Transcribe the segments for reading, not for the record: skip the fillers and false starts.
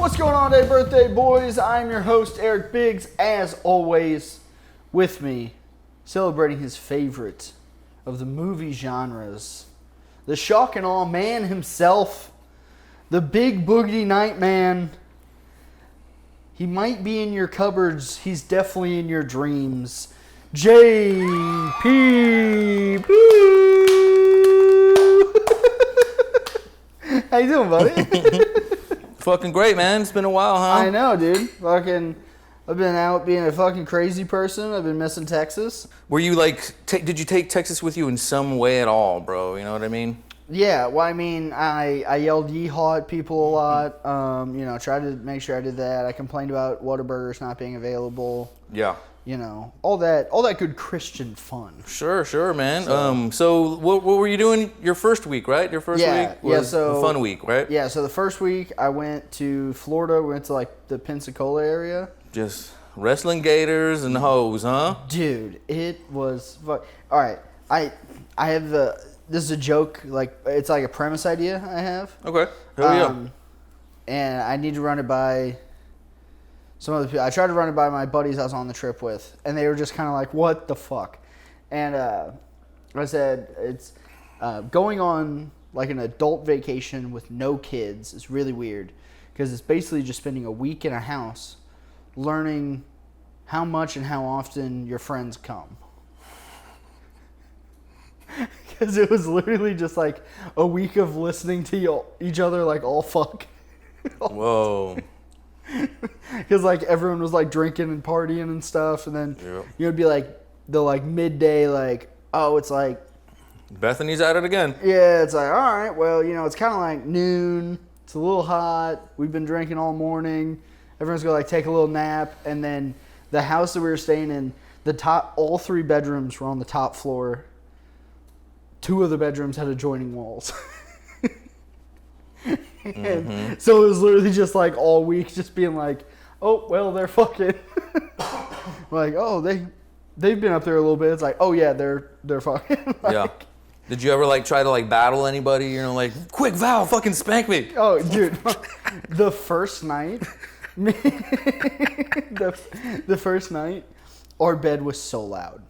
What's going on today, birthday boys? I'm your host, Eric Biggs, as always, with me, celebrating his favorite of the movie genres, the shock and awe man himself, the big boogity night man. He might be in your cupboards, he's definitely in your dreams. JP Boo! How you doing, buddy? Fucking great, man. It's been a while, huh? I know, dude. I've been out being a fucking crazy person. I've been missing Texas. Were you like, did you take Texas with you in some way at all, bro? You know what I mean? Yeah, well, I mean, I yelled yeehaw at people a lot. Tried to make sure I did that. I complained about Whataburgers not being available. Yeah. You know, all that good Christian fun. Sure, man. So what were you doing your first week, right? Your first week was a fun week, right? Yeah, so the first week I went to Florida. We went to like the Pensacola area. Just wrestling gators and hoes, huh? Dude, it was all right. I have this is a joke, like it's like a premise idea I have. Okay. Hell yeah. And I need to run it by some other people. I tried to run it by my buddies I was on the trip with, and they were just kind of like, what the fuck? And I said, it's going on like an adult vacation with no kids is really weird, because it's basically just spending a week in a house learning how much and how often your friends come. Because it was literally just like a week of listening to each other like all fuck. Whoa. Because like everyone was like drinking and partying and stuff, and then it'd be like the like midday, like, oh, it's like Bethany's at it again. Yeah, it's like, all right, well, it's kind of like noon. It's a little hot. We've been drinking all morning. Everyone's gonna like take a little nap, and then the house that we were staying in, all three bedrooms were on the top floor. Two of the bedrooms had adjoining walls. And so it was literally just like all week just being like, oh, well, they're fucking. Like, oh, they've been up there a little bit. It's like, oh, yeah, they're fucking. Like, yeah. Did you ever like try to like battle anybody? Like, quick, Val, fucking spank me. Oh, dude. The first night, the first night, our bed was so loud.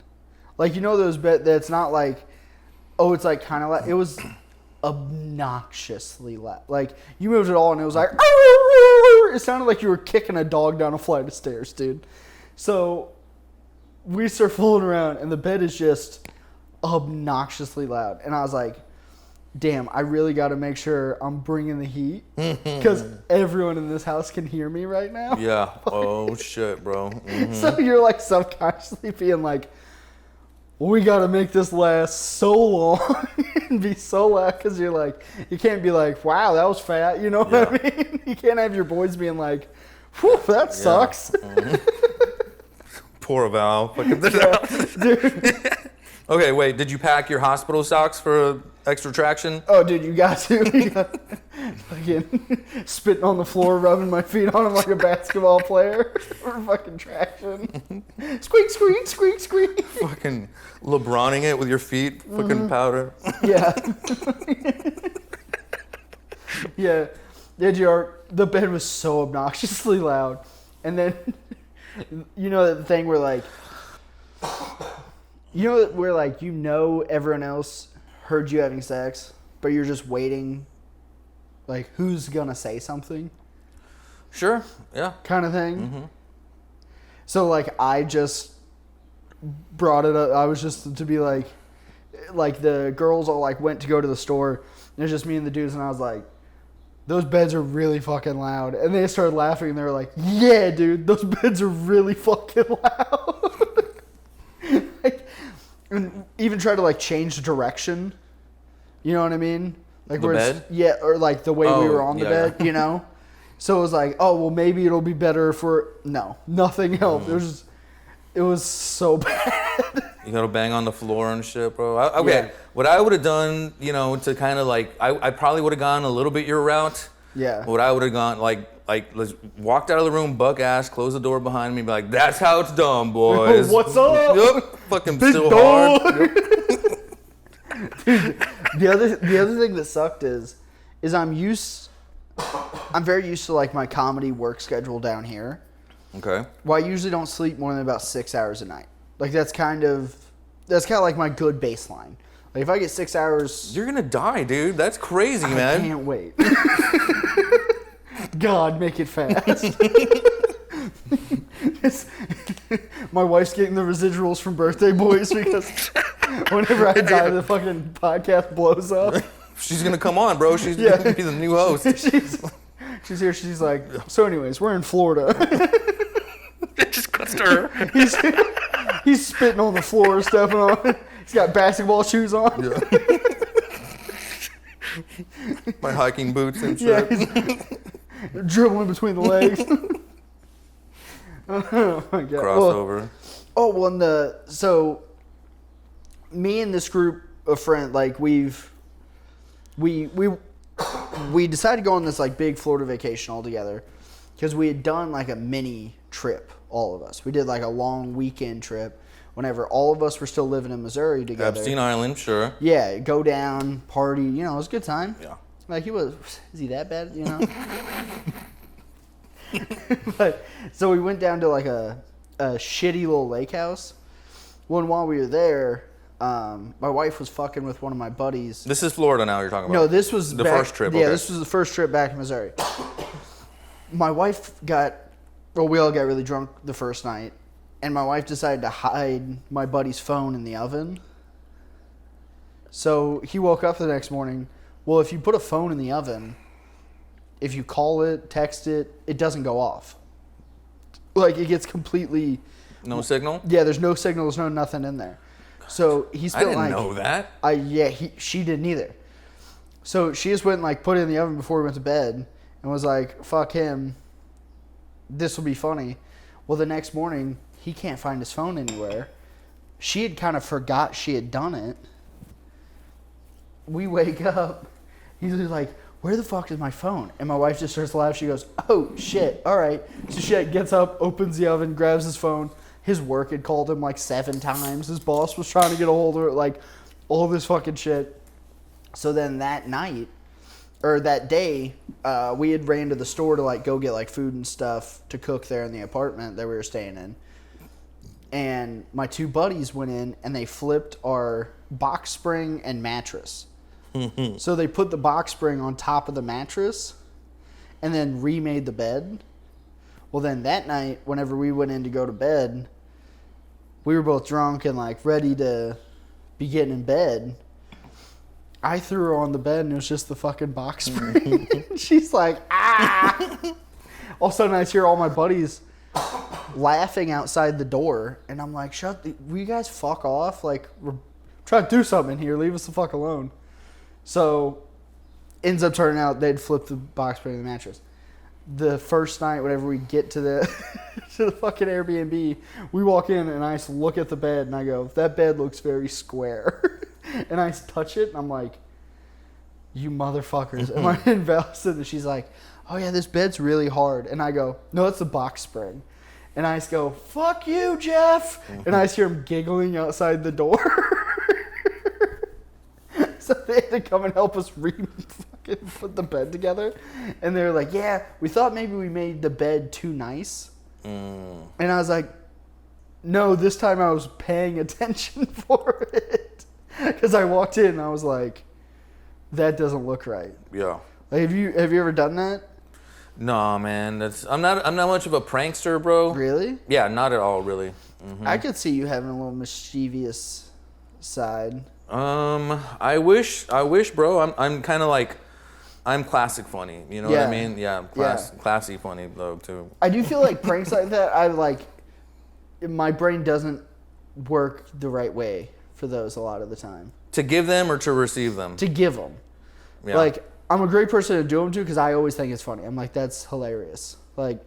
Like, those bed that's not like, oh, it's like kind of loud. It was obnoxiously loud. Like, you moved it all and it was like, it sounded like you were kicking a dog down a flight of stairs, dude. So we start fooling around and the bed is just obnoxiously loud. And I was like, damn, I really got to make sure I'm bringing the heat, because everyone in this house can hear me right now. Yeah. Oh, shit, bro. Mm-hmm. So you're like subconsciously being like, we got to make this last so long and be so loud, because you're like, you can't be like, wow, that was fat. You know what I mean? You can't have your boys being like, whew, that sucks. Mm-hmm. Poor Val. Dude. Okay, wait, did you pack your hospital socks for extra traction? Oh, dude, you got to. Fucking spitting on the floor, rubbing my feet on them like a basketball player for fucking traction. Squeak, squeak, squeak, squeak. Fucking LeBroning it with your feet, fucking powder. Yeah. Yeah. The bed was so obnoxiously loud. And then, the thing where like, where like, everyone else heard you having sex, but you're just waiting, like, who's gonna say something? Sure, yeah. Kind of thing. Mm-hmm. So, like, I just brought it up. I was just to be like the girls all, like, went to go to the store. And it was just me and the dudes, and I was like, those beds are really fucking loud. And they started laughing, and they were like, yeah, dude, those beds are really fucking loud. And even try to like change direction. You know what I mean? Like the bed? Yeah, or like the way we were on the bed, So it was like, oh, well, maybe it'll be better for nothing else. It was so bad. You gotta bang on the floor and shit, bro. Okay, what I would have done, to kind of like, I probably would have gone a little bit your route. Yeah. What I would have gone, like let's walked out of the room, buck ass, close the door behind me, be like, that's how it's done, boys. What's up? Yep. Fucking Big still dog. hard. Yep. Dude, the other thing that sucked is I'm used I'm very used to like my comedy work schedule down here. Okay. Well, I usually don't sleep more than about 6 hours a night. Like that's kind of like my good baseline. Like if I get 6 hours, You're gonna die, dude. That's crazy, man. I can't wait. God, make it fast. My wife's getting the residuals from Birthday Boys because whenever I die, the fucking podcast blows up. She's gonna come on, bro. She's gonna be the new host. She's here. She's like, so anyways, we're in Florida. It just cuts to her. He's spitting on the floor, stepping on it. He's got basketball shoes on. Yeah. My hiking boots and shit. Yeah, dribbling between the legs. Oh my God. Crossover. So me and this group of friends, like we decided to go on this like big Florida vacation all together because we had done like a mini trip, all of us. We did like a long weekend trip whenever all of us were still living in Missouri together. Epstein Island, sure. Yeah, go down, party, you know, it was a good time. Yeah. Like is he that bad, you know? But so we went down to like a shitty little lake house. Well, and while we were there, my wife was fucking with one of my buddies. This is Florida now you're talking about. No, this was the first trip. Yeah, okay. This was the first trip back in Missouri. My wife we all got really drunk the first night, and my wife decided to hide my buddy's phone in the oven. So he woke up the next morning. Well, if you put a phone in the oven, if you call it, text it, it doesn't go off. Like, it gets completely... No signal? Yeah, there's no signal, there's no nothing in there. So he spent I didn't know that. She didn't either. So she just went and like put it in the oven before we went to bed and was like, fuck him. This will be funny. Well, the next morning, he can't find his phone anywhere. She had kind of forgot she had done it. We wake up. He's like, where the fuck is my phone? And my wife just starts laughing. She goes, oh, shit. All right. So she like, gets up, opens the oven, grabs his phone. His work had called him like 7 times. His boss was trying to get a hold of it. Like, all this fucking shit. So then that night, or that day, we had ran to the store to like go get like food and stuff to cook there in the apartment that we were staying in. And my 2 buddies went in and they flipped our box spring and mattress. So they put the box spring on top of the mattress and then remade the bed. Well, then that night, whenever we went in to go to bed, we were both drunk and like ready to be getting in bed. I threw her on the bed and it was just the fucking box spring. She's like, ah! All of a sudden I hear all my buddies laughing outside the door. And I'm like, will you guys fuck off? Like, we're trying to do something here. Leave us the fuck alone. So, ends up turning out they'd flipped the box spring in the mattress. The first night, whenever we get to the to the fucking Airbnb, we walk in and I look at the bed and I go, that bed looks very square. And I touch it and I'm like, you motherfuckers. And my invested and she's like, oh yeah, this bed's really hard. And I go, no, it's the box spring. And I just go, fuck you, Jeff. And I just hear him giggling outside the door. So they had to come and help us fucking put the bed together. And they were like, yeah, we thought maybe we made the bed too nice. And I was like, no, this time I was paying attention for it. Because I walked in and I was like, that doesn't look right. Yeah. Like, have you ever done that? No, man. I'm not much of a prankster, bro. Really? Yeah, not at all, really. Mm-hmm. I could see you having a little mischievous side. I wish, bro. I'm kind of like, I'm classic funny. You know what I mean? Yeah, classy funny though too. I do feel like pranks like that. My brain doesn't work the right way for those a lot of the time. To give them or to receive them? To give them. Yeah. Like, I'm a great person to do them to because I always think it's funny. I'm like, that's hilarious. Like,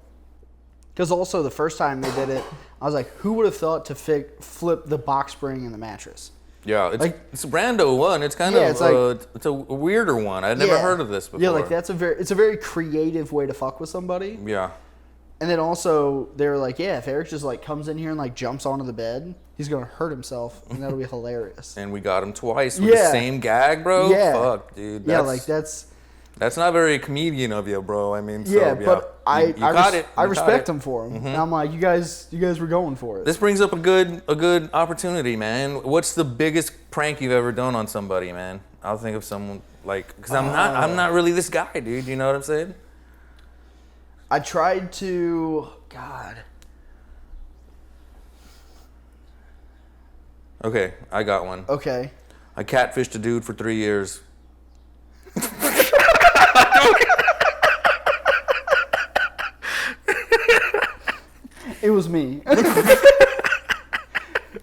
because also the first time they did it, I was like, who would have thought to flip the box spring in the mattress? Yeah, it's a rando one. It's kind of it's a weirder one. I'd never heard of this before. Yeah, like it's a very creative way to fuck with somebody. Yeah. And then also they were like, yeah, if Eric just like comes in here and like jumps onto the bed, he's gonna hurt himself, and that'll be hilarious. And we got him twice with the same gag, bro. Yeah. Fuck, dude. Yeah, like that's That's not very comedian of you, bro. I mean, so, yeah, but you got it. I You got respect it. him for him. And I'm like, you guys were going for it. This brings up a good opportunity, man. What's the biggest prank you've ever done on somebody, man? I'll think of someone like, because I'm not really this guy, dude. You know what I'm saying? I tried to, God. Okay, I got one. Okay. I catfished a dude for 3 years. It was me.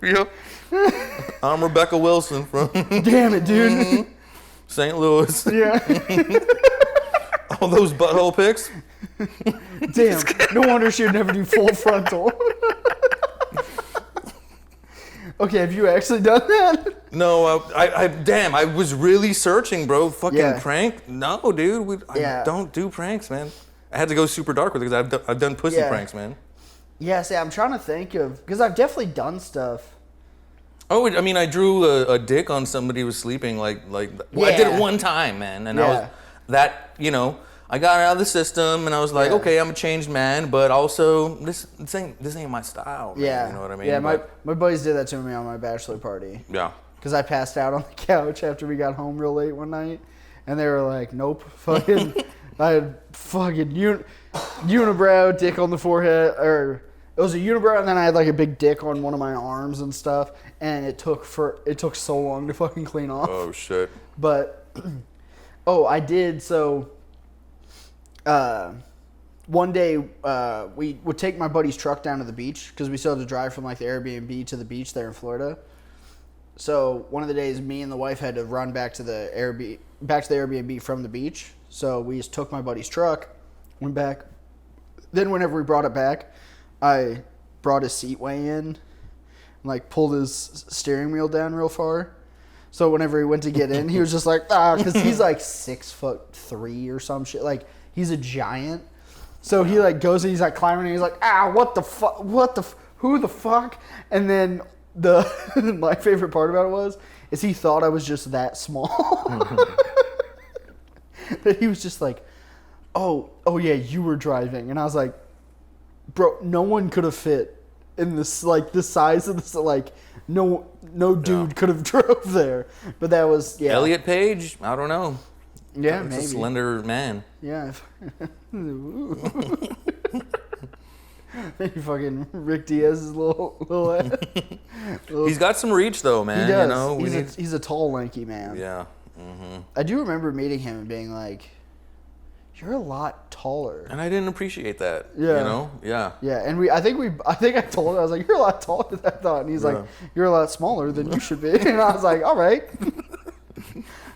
Yep. I'm Rebecca Wilson from Damn it, dude. St. Louis. Yeah. All those butthole pics. Damn. No wonder she would never do full frontal. Okay, have you actually done that? No, I was really searching, bro. Fucking Yeah. prank? No, dude. I don't do pranks, man. I had to go super dark with it because I've done pussy pranks, man. Yeah, see, I'm trying to think of, because I've definitely done stuff. Oh, I mean, I drew a dick on somebody who was sleeping, well, I did it one time, man, and I was I got it out of the system, and I was like, okay, I'm a changed man, but also this ain't my style, man, Yeah, you know what I mean? Yeah, my buddies did that to me on my bachelor party. Yeah, because I passed out on the couch after we got home real late one night, and they were like, nope, fucking, I had fucking unibrow, dick on the forehead, or it was a unibrow, and then I had like a big dick on one of my arms and stuff, and it took so long to fucking clean off. Oh shit. But I did. So one day we would take my buddy's truck down to the beach because we still had to drive from like the Airbnb to the beach there in Florida. So one of the days, me and the wife had to run back to the Airbnb from the beach. So we just took my buddy's truck, went back. Then whenever we brought it back, I brought his seat way in, and like pulled his steering wheel down real far. So whenever he went to get in, he was just like, because he's like 6'3" or some shit. Like he's a giant. So he like goes and he's like climbing and he's like, what the fuck? Who the fuck? And then my favorite part about it is he thought I was just that small. That he was just like, oh yeah, you were driving. And I was like, bro, no one could have fit in this, like, the size of this, like, no dude could have drove there. But that was, Elliot Page? I don't know. Yeah, It's maybe. a slender man. Yeah. Maybe fucking Rick Diaz's little head. He's got some reach, though, man. He does. You know, He's a tall, lanky man. Yeah. Mm-hmm. I do remember meeting him and being like, you're a lot taller. And I didn't appreciate that. Yeah. You know? Yeah. Yeah, and I think I told him, I was like, you're a lot taller than I thought. And he's like, you're a lot smaller than you should be. And I was like, all right.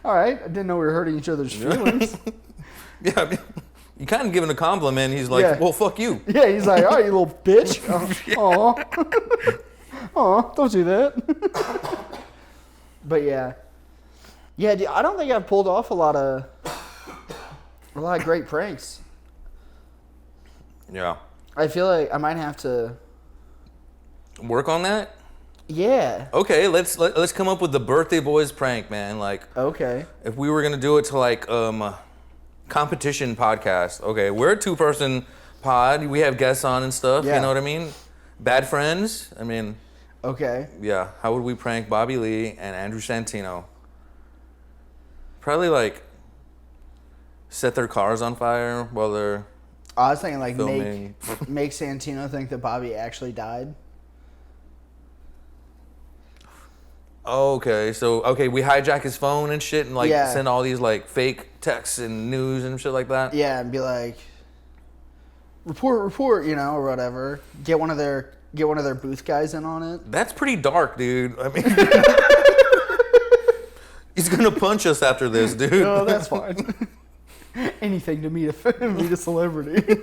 All right. I didn't know we were hurting each other's feelings. Yeah, I mean, you kind of give him a compliment. He's like, well, fuck you. Yeah, he's like, all right, you little bitch. Aw, don't do that. But yeah. Yeah, dude, I don't think I've pulled off a lot of great pranks. Yeah. I feel like I might have to work on that. Yeah. Okay, let's come up with the Birthday Boys prank, man. Like, okay, if we were gonna do it to like competition podcast. Okay, we're a 2-person pod. We have guests on and stuff. Yeah. You know what I mean? Bad friends. I mean. Okay. Yeah. How would we prank Bobby Lee and Andrew Santino? Probably like set their cars on fire while they're. I was thinking like filming. make Santino think that Bobby actually died. Okay, so we hijack his phone and shit and like send all these like fake texts and news and shit like that. Yeah, and be like, report, or whatever. Get one of their booth guys in on it. That's pretty dark, dude. I mean, he's gonna punch us after this, dude. No, that's fine. Anything to meet a celebrity.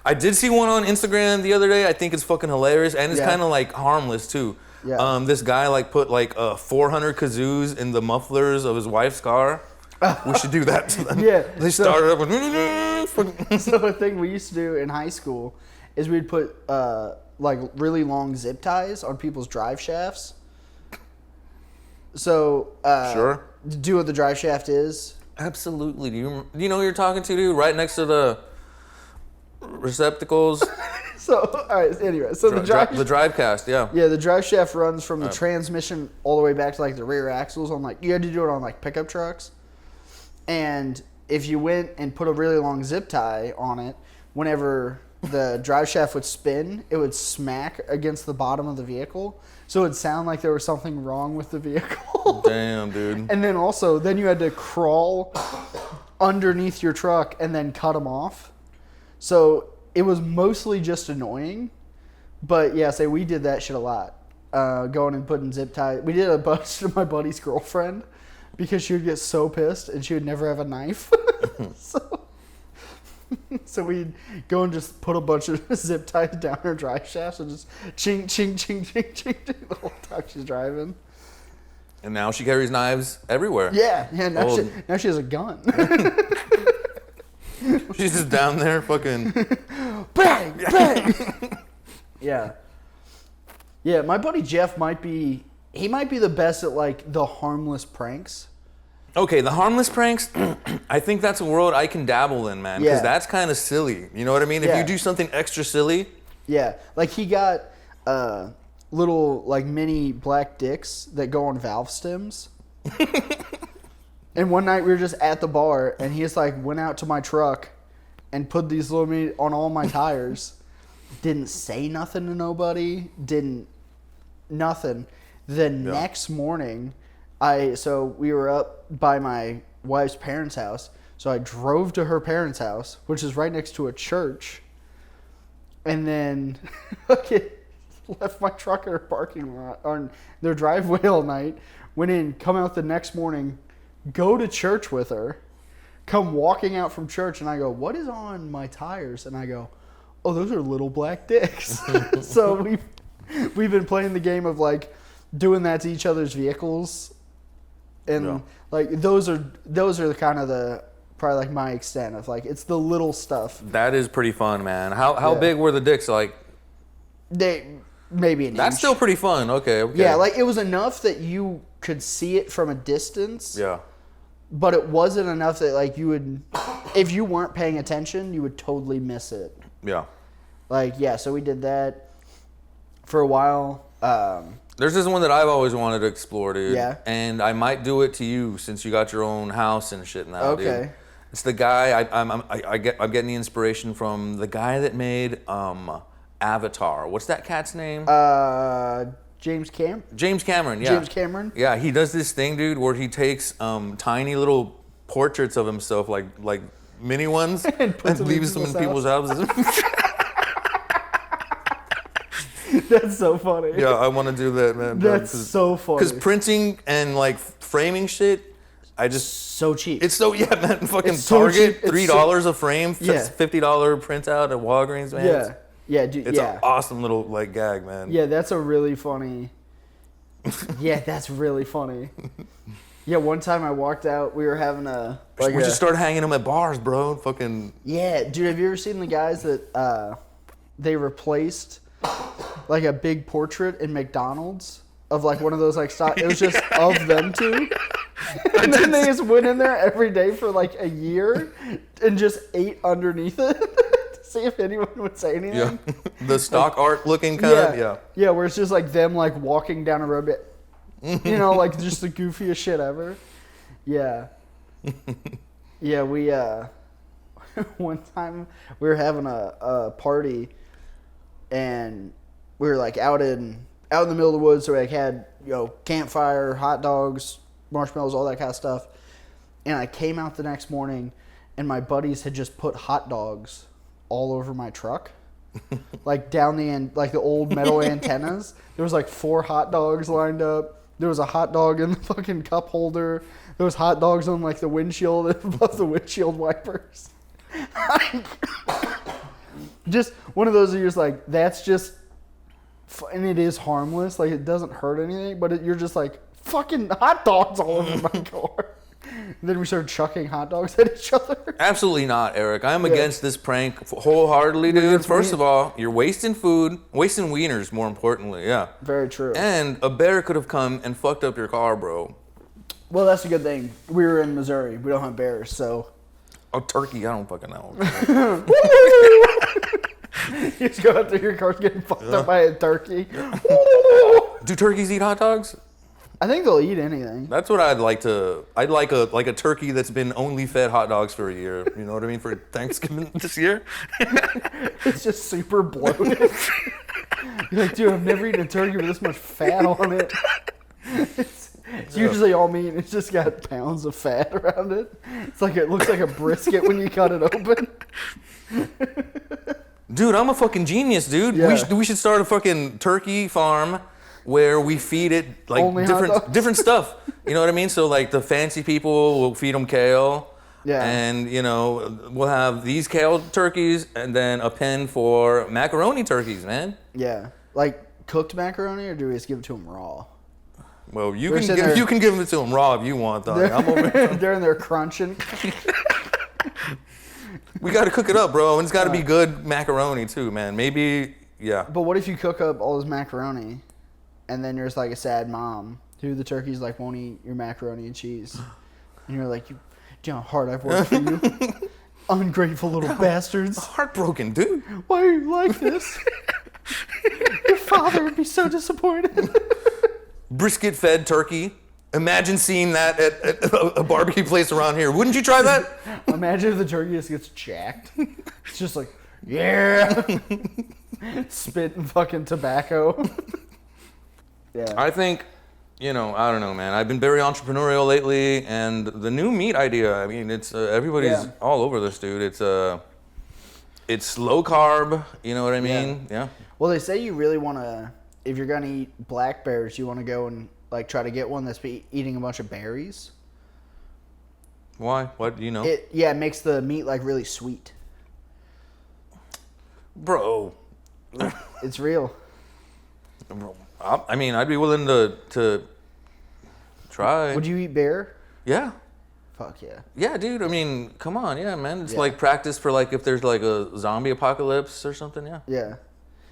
I did see one on Instagram the other day. I think it's fucking hilarious and it's kind of like harmless too. Yeah. This guy like put like 400 kazoos in the mufflers of his wife's car. We should do that to them. Yeah. They started up with. So a thing we used to do in high school is we'd put like really long zip ties on people's drive shafts. So sure. Do what the drive shaft is. Absolutely. Do you know who you're talking to, dude? Right next to the receptacles. So, all right. Anyway, so the drive cast, yeah. Yeah, the drive shaft runs from the transmission all the way back to like the rear axles on like you had to do it on like pickup trucks, and if you went and put a really long zip tie on it, whenever the drive shaft would spin, it would smack against the bottom of the vehicle, so it would sound like there was something wrong with the vehicle. Damn, dude. And then you had to crawl underneath your truck and then cut them off. So it was mostly just annoying, but yeah, we did that shit a lot. Going and putting zip ties. We did a bunch to my buddy's girlfriend because she would get so pissed and she would never have a knife. So we'd go and just put a bunch of zip ties down her drive shafts and just ching, ching, ching, ching, ching, ching the whole time she's driving. And now she carries knives everywhere. Yeah. Now she has a gun. She's just down there fucking bang, bang. Yeah. Yeah, my buddy Jeff might be the best at like the harmless pranks. Okay, the harmless pranks, I think that's a world I can dabble in, man. Because that's kind of silly. You know what I mean? If you do something extra silly. Yeah, like he got little like mini black dicks that go on valve stems. And one night we were just at the bar, and he just like went out to my truck and put these little mini on all my tires. Didn't say nothing to nobody. Nothing. The next morning, we were up by my wife's parents' house. So I drove to her parents' house, which is right next to a church, and then left my truck in her parking lot on their driveway all night. Went in, come out the next morning. Go to church with her, come walking out from church, and I go, what is on my tires? And I go, oh, those are little black dicks. So we've been playing the game of like doing that to each other's vehicles, and like those are kind of probably like my extent of like it's the little stuff. That is pretty fun, man. How big were the dicks? Like they maybe an That's inch. still pretty fun. Okay. Yeah, like it was enough that you could see it from a distance. Yeah. But it wasn't enough that like you would, if you weren't paying attention, you would totally miss it. Yeah. Like, yeah, so we did that for a while. There's this one that I've always wanted to explore, dude. Yeah. And I might do it to you since you got your own house and shit now, Okay. dude. It's the guy, I'm getting the inspiration from the guy that made Avatar. What's that cat's name? James Cameron, yeah. James Cameron? Yeah, he does this thing, dude, where he takes tiny little portraits of himself, like mini ones, and leaves them in people's houses. That's so funny. Yeah, I want to do that, man. That's so funny. Because printing and like framing shit, so cheap. It's so man. Fucking so Target, cheap. $3 a frame, Yeah. $50 printout at Walgreens, man. Yeah. Yeah, dude. It's an awesome little like gag, man. Yeah, that's a really funny. Yeah, that's really funny. Yeah, one time I walked out. We were having we just started hanging them at bars, bro. Fucking. Yeah, dude. Have you ever seen the guys that they replaced like a big portrait in McDonald's of like one of those like stock? It was just of them two. And then they just went in there every day for like a year and just ate underneath it. See if anyone would say anything. Yeah. The stock art looking kind of, yeah. Yeah, where it's just like them like walking down a road, you know, like just the goofiest shit ever. Yeah. Yeah, we, one time we were having a party and we were like out in the middle of the woods. So we like had, campfire, hot dogs, marshmallows, all that kind of stuff. And I came out the next morning and my buddies had just put hot dogs all over my truck, like down the end, like the old metal antennas. There was like 4 hot dogs lined up. There was a hot dog in the fucking cup holder. There was hot dogs on like the windshield above the windshield wipers. Just one of those that you're just like, that's just, and it is harmless. Like it doesn't hurt anything, but you're just like fucking hot dogs all over my car. And then we started chucking hot dogs at each other. Absolutely not, Eric. I'm against this prank wholeheartedly, dude. First of all, you're wasting food, wasting wieners, more importantly, yeah. Very true. And a bear could have come and fucked up your car, bro. Well, that's a good thing. We were in Missouri. We don't have bears, so. Oh, turkey. I don't fucking know. You just go out there, your car's getting fucked up by a turkey. Do turkeys eat hot dogs? I think they'll eat anything. That's what I'd like to. I'd like a turkey that's been only fed hot dogs for a year. You know what I mean? For Thanksgiving this year. It's just super bloated. You're like, dude, I've never eaten a turkey with this much fat on it. It's usually all meat. It's just got pounds of fat around it. It's like it looks like a brisket when you cut it open. Dude, I'm a fucking genius, dude. Yeah. We should start a fucking turkey farm where we feed it like Only hot dogs? different stuff. You know what I mean? So like the fancy people will feed them kale. Yeah. And you know we'll have these kale turkeys and then a pen for macaroni turkeys, man. Yeah. Like cooked macaroni, or do we just give it to them raw? Well, you can give it to them raw if you want, though. I'm over They're in there crunching. We got to cook it up, bro, and it's got to be good macaroni too, man. Maybe, yeah. But what if you cook up all this macaroni, and then there's like a sad mom who the turkeys like won't eat your macaroni and cheese, and you're like, you know how hard I've worked for you, ungrateful little bastards. Heartbroken, dude. Why are you like this? Your father would be so disappointed. Brisket-fed turkey. Imagine seeing that at a barbecue place around here. Wouldn't you try that? Imagine if the turkey just gets jacked. It's just like, yeah. Spitting fucking tobacco. Yeah. I think, I don't know, man. I've been very entrepreneurial lately, and the new meat idea, I mean, it's everybody's all over this, dude. It's low carb, you know what I mean? Yeah. Well, they say you really want to, if you're going to eat black bears, you want to go and like try to get one that's eating a bunch of berries. Why? What do you know? It makes the meat like really sweet. Bro. It's real. I mean, I'd be willing to try. Would you eat bear? Yeah. Fuck yeah. Yeah, dude. I mean, come on. Yeah, man. It's like practice for like if there's like a zombie apocalypse or something. Yeah. Yeah.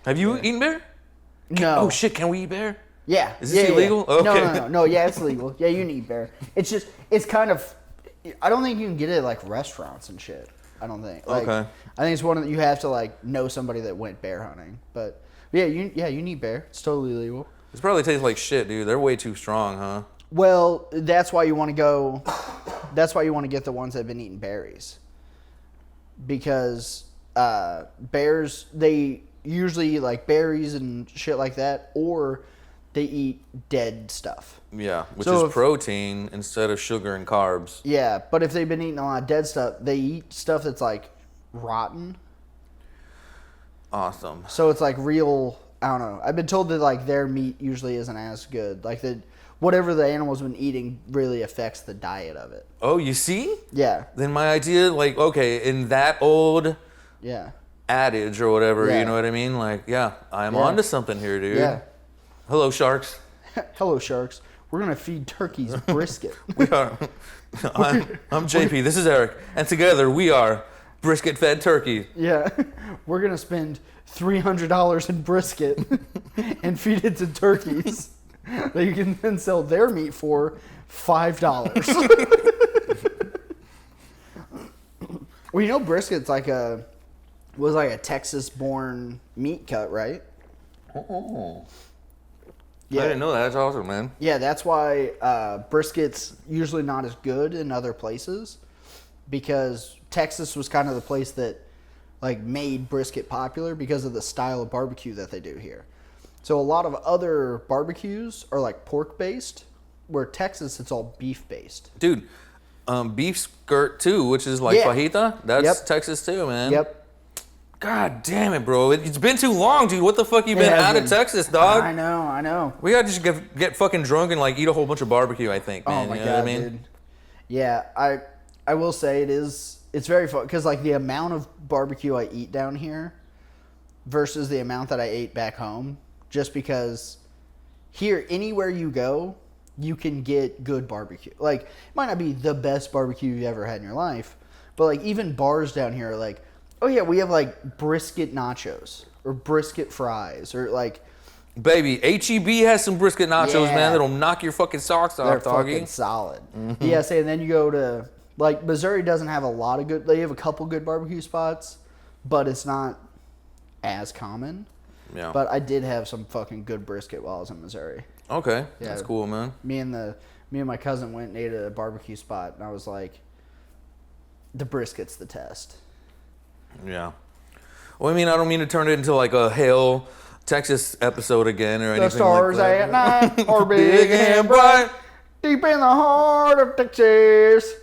Have you eaten bear? No. Oh shit! Can we eat bear? Yeah. Is this illegal? Yeah. Okay. No. Yeah, it's legal. Yeah, you can eat bear. It's just, it's kind of, I don't think you can get it at like restaurants and shit. I don't think. Like, okay. I think it's one of you have to like know somebody that went bear hunting. But yeah, you need bear. It's totally legal. This probably tastes like shit, dude. They're way too strong, huh? Well, that's why you want to go. That's why you want to get the ones that have been eating berries. Because bears, they usually eat like berries and shit like that, or they eat dead stuff. Yeah, which is protein instead of sugar and carbs. Yeah, but if they've been eating a lot of dead stuff, they eat stuff that's like rotten. Awesome. So it's like real, I don't know. I've been told that like their meat usually isn't as good. Like whatever the animal's been eating really affects the diet of it. Oh, you see? Yeah. Then my idea, like, okay, in that old adage or whatever, you know what I mean? Like, yeah, I'm onto something here, dude. Yeah. Hello, sharks. Hello, sharks. We're going to feed turkeys brisket. We are. I'm JP. This is Eric. And together we are brisket-fed turkey. Yeah. We're going to spend $300 in brisket and feed it to turkeys that you can then sell their meat for $5. Well, you know brisket's was like a Texas-born meat cut, right? Oh. Yeah. I didn't know that. That's awesome, man. Yeah, that's why brisket's usually not as good in other places, because Texas was kind of the place that like made brisket popular because of the style of barbecue that they do here. So a lot of other barbecues are like pork based, where Texas it's all beef based. Dude, beef skirt too, which is like fajita. That's Texas too, man. Yep. God damn it, bro. It's been too long, dude. What the fuck you been out of Texas, dog? I know. We gotta just get fucking drunk and like eat a whole bunch of barbecue, I think, man. Oh my you know God, what I mean? dude. Yeah, I will say it's very fun because like the amount of barbecue I eat down here versus the amount that I ate back home, just because here anywhere you go, you can get good barbecue. Like it might not be the best barbecue you've ever had in your life, but like even bars down here are like, oh yeah, we have like brisket nachos or brisket fries or like Baby, H-E-B has some brisket nachos, Yeah. man. That'll knock your fucking socks off, They're doggy. fucking solid. Yeah, say, and then you go to, like, Missouri doesn't have a lot of good, they have a couple good barbecue spots, but it's not as common. Yeah. But I did have some fucking good brisket while I was in Missouri. Okay. Yeah. That's cool, man. Me and my cousin went and ate at a barbecue spot, and I was like, the brisket's the test. Yeah. Well, I mean, I don't mean to turn it into like a Hail Texas episode again or anything The stars like that. at night are big and bright, deep in the heart of Texas.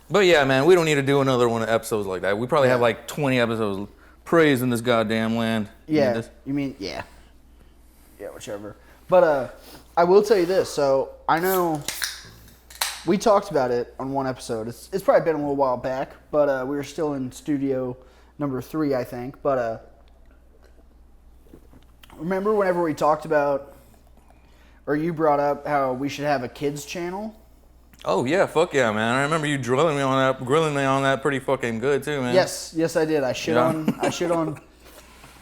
But yeah, man, we don't need to do another one of episodes like that. We probably have like 20 episodes praising this goddamn land. Yeah, you mean, yeah, whichever. But I will tell you this. So I know we talked about it on one episode. It's probably been a little while back, but we were still in studio number 3, I think. But remember whenever we talked about, or you brought up how we should have a kids channel? Oh yeah, fuck yeah, man! I remember you grilling me on that pretty fucking good too, man. Yes, I did. I shit on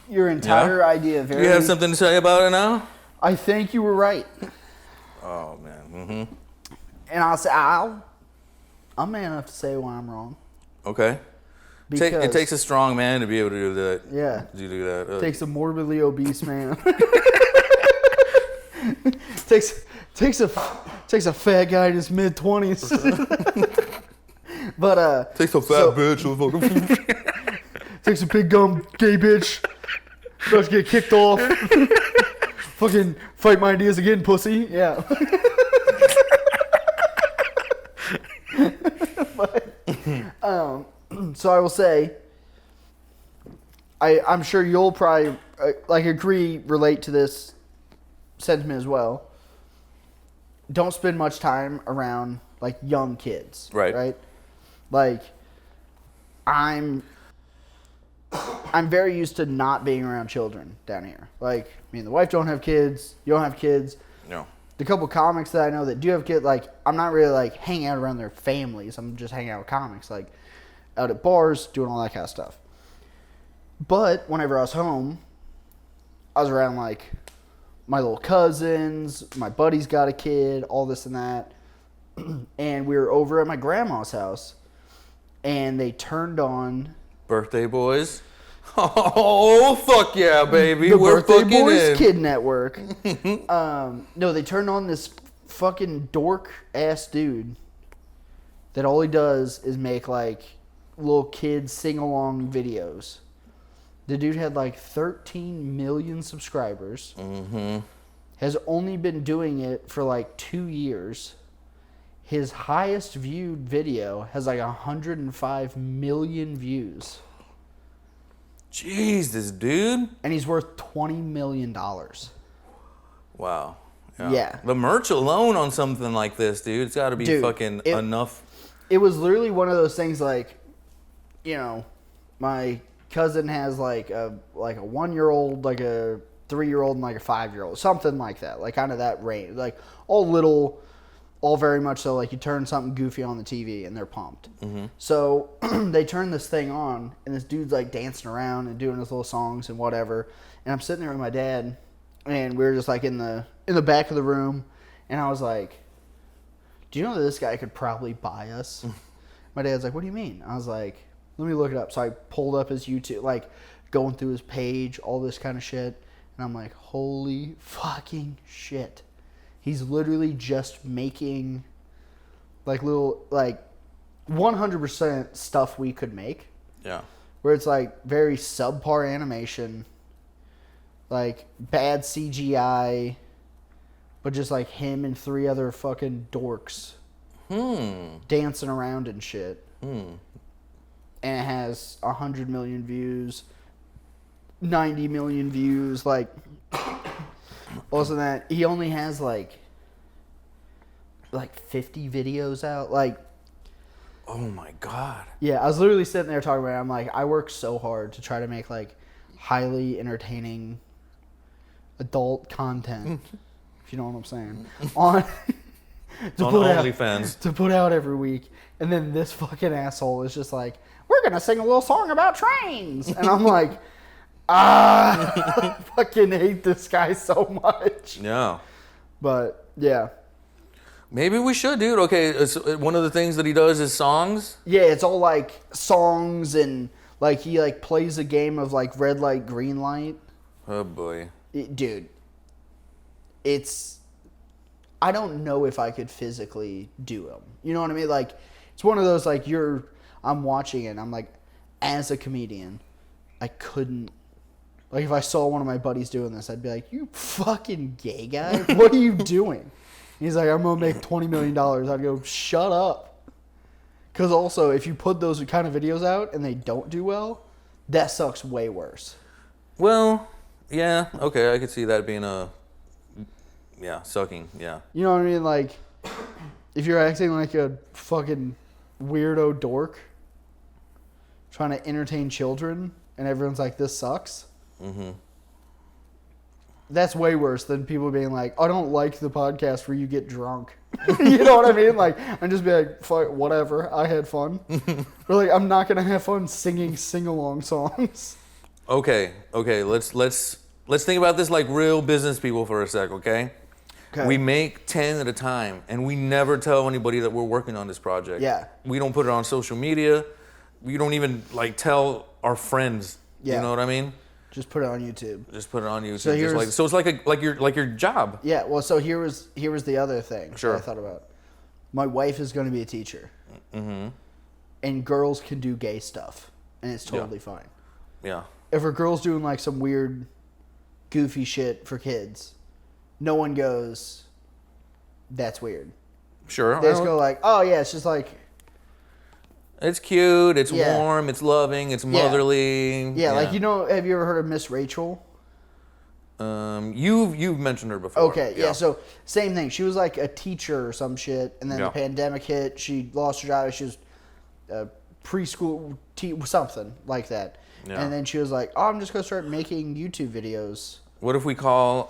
your entire idea. You have something to say about it now? I think you were right. Oh man. And I'll say I'm man enough to say when I'm wrong. Okay. It takes a strong man to be able to do that. Yeah. To do that. It takes a morbidly obese man. takes a fat guy in his mid-20s. But takes a fat bitch. Takes a big gum gay bitch. About to get kicked off. Fucking fight my ideas again, pussy. Yeah. So I will say, I'm sure you'll probably relate to this sentiment as well. Don't spend much time around like young kids, right? Like, I'm very used to not being around children down here. Like, me and the wife don't have kids. You don't have kids. No. The couple comics that I know that do have kids, like, I'm not really like hanging out around their families. I'm just hanging out with comics, like out at bars, doing all that kind of stuff. But whenever I was home, I was around like my little cousins, my buddy's got a kid, all this and that. And we were over at my grandma's house, and they turned on Birthday Boys. Oh, fuck yeah, baby. the We're Birthday fucking Boys in. Kid Network. No, they turned on this fucking dork ass dude that all he does is make like little kids sing along videos. The dude had like 13 million subscribers. Has only been doing it for like 2 years. His highest viewed video has like 105 million views. Jesus, dude. And he's worth $20 million. Wow. Yeah. The merch alone on something like this, dude, it's got to be fucking enough. It was literally one of those things like, you know, my cousin has like a 1-year-old, like a 3-year-old, and like a 5-year-old, something like that, like kind of that range, like all very much so. Like you turn something goofy on the TV and they're pumped. So they turn this thing on and this dude's like dancing around and doing his little songs and whatever. And I'm sitting there with my dad, and we were just like in the back of the room, and I was like, "Do you know that this guy could probably buy us?" My dad's like, "What do you mean?" I was like, "Let me look it up." So I pulled up his YouTube, like going through his page, all this kind of shit. And I'm like, holy fucking shit. He's literally just making like little, like 100% stuff we could make. Yeah. Where it's like very subpar animation, like bad CGI, but just like him and 3 other fucking dorks dancing around and shit. And it has 100 million views, 90 million views. Like, also that he only has like 50 videos out. Like, oh my god. Yeah, I was literally sitting there talking about it. I'm like, I work so hard to try to make like highly entertaining adult content. If you know what I'm saying. On OnlyFans. To put out every week. And then this fucking asshole is just like, we're going to sing a little song about trains. And I'm like, I fucking hate this guy so much. Yeah. But, yeah. Maybe we should, dude. Okay, one of the things that he does is songs. Yeah, it's all like songs and like he like plays a game of like red light, green light. Oh boy. Dude. I don't know if I could physically do them. You know what I mean? Like, it's one of those like I'm watching it and I'm like, as a comedian, I couldn't. Like, if I saw one of my buddies doing this, I'd be like, you fucking gay guy? What are you doing? He's like, I'm going to make $20 million. I'd go, shut up. Because also, if you put those kind of videos out and they don't do well, that sucks way worse. Well, yeah, okay, I could see that being sucking, yeah. You know what I mean? Like, if you're acting like a fucking weirdo dork trying to entertain children and everyone's like, this sucks. Mm-hmm. That's way worse than people being like, I don't like the podcast where you get drunk. You know what I mean? Like, I'm just be like, fuck, whatever, I had fun. Or like, I'm not gonna have fun singing sing-along songs. Okay, let's think about this like real business people for a sec, okay? We make 10 at a time, and we never tell anybody that we're working on this project. Yeah. We don't put it on social media. We don't even like tell our friends. Yeah. You know what I mean? Just put it on YouTube. Just put it on YouTube. So it's like your job. Yeah. Well, so here was the other thing that I thought about. My wife is going to be a teacher, and girls can do gay stuff, and it's totally fine. Yeah. If a girl's doing like some weird, goofy shit for kids, no one goes, that's weird. Sure. They just go like, oh yeah, it's just like, it's cute, it's warm, it's loving, it's motherly. Yeah, like, you know, have you ever heard of Miss Rachel? You've mentioned her before. Okay, yeah, so same thing. She was like a teacher or some shit, and then the pandemic hit, she lost her job, she was preschool, something like that. Yeah. And then she was like, oh, I'm just going to start making YouTube videos. What if we call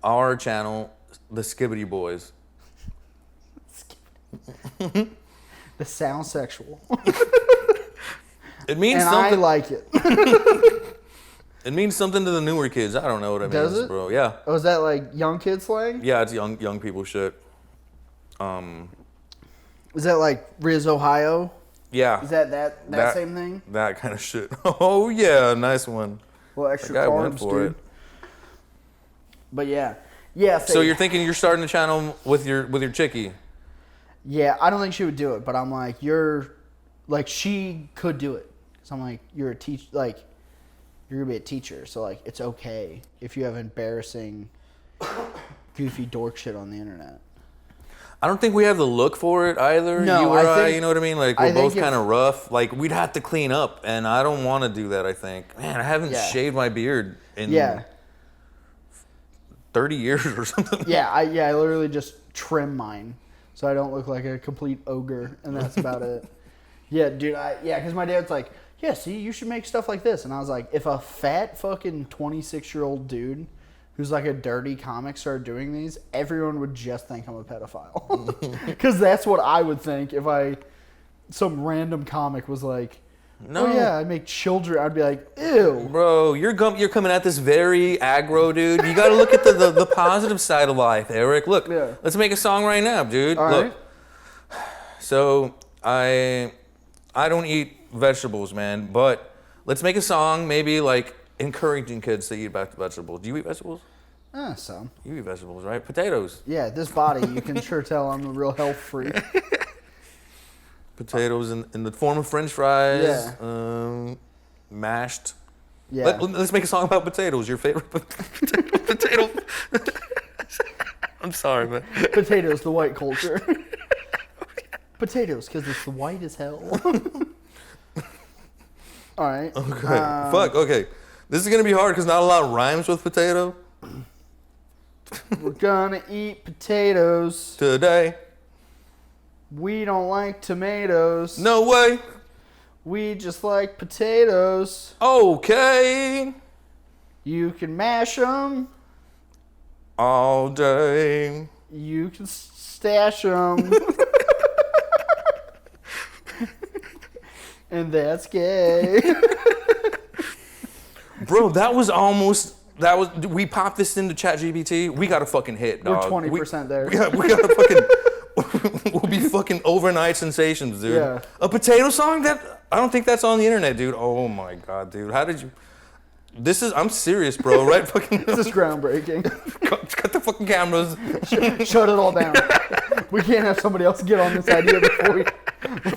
our channel the Skibidi Boys? The sound sexual. It means and something. I like it. It means something to the newer kids. I don't know what it means, Does it? Bro. Yeah. Oh, is that like young kid slang? Yeah, it's young people shit. Is that like Riz, Ohio? Yeah. Is that same thing? That kind of shit. Oh yeah, nice one. Well, extra carbs, dude. But yeah. So you're thinking you're starting a channel with your chickie? Yeah, I don't think she would do it, but I'm like, she could do it. So I'm like, you're a teacher, like, you're gonna be a teacher, so like, it's okay if you have embarrassing, goofy dork shit on the internet. I don't think we have the look for it either. No, you or I, you know what I mean? Like, we're both kind of rough. Like, we'd have to clean up, and I don't want to do that, I think. Man, I haven't shaved my beard in 30 years or something. Yeah, I literally just trim mine so I don't look like a complete ogre, and that's about it. Yeah, dude, because my dad's like, yeah, see, you should make stuff like this. And I was like, if a fat fucking 26-year-old dude who's like a dirty comic started doing these, everyone would just think I'm a pedophile. Because that's what I would think if some random comic was like, no, oh yeah, I make children. I'd be like, ew. Bro, you're coming at this very aggro, dude. You got to look at the positive side of life, Eric. Look, let's make a song right now, dude. All look. Right. So I don't eat vegetables, man, but let's make a song maybe like encouraging kids to eat back to vegetables. Do you eat vegetables? Some. You eat vegetables, right? Potatoes. Yeah, this body, you can sure tell I'm a real health freak. Potatoes in the form of French fries. Yeah. Mashed. Yeah. Let's make a song about potatoes. Your favorite potato. I'm sorry, man. Potatoes, the white culture. Potatoes, because it's white as hell. All right. Okay. Okay. This is going to be hard because not a lot rhymes with potato. We're going to eat potatoes. Today. We don't like tomatoes. No way. We just like potatoes. Okay. You can mash them. All day. You can stash them. And that's gay. Bro, we popped this into ChatGPT. We got a fucking hit, dog. We're 20% there. Yeah, we got a fucking, we'll be fucking overnight sensations, dude. Yeah. A potato song? I don't think that's on the internet, dude. Oh my God, dude. How did you... I'm serious, bro, right? Fucking. This is groundbreaking. Cut the fucking cameras. Shut it all down. We can't have somebody else get on this idea before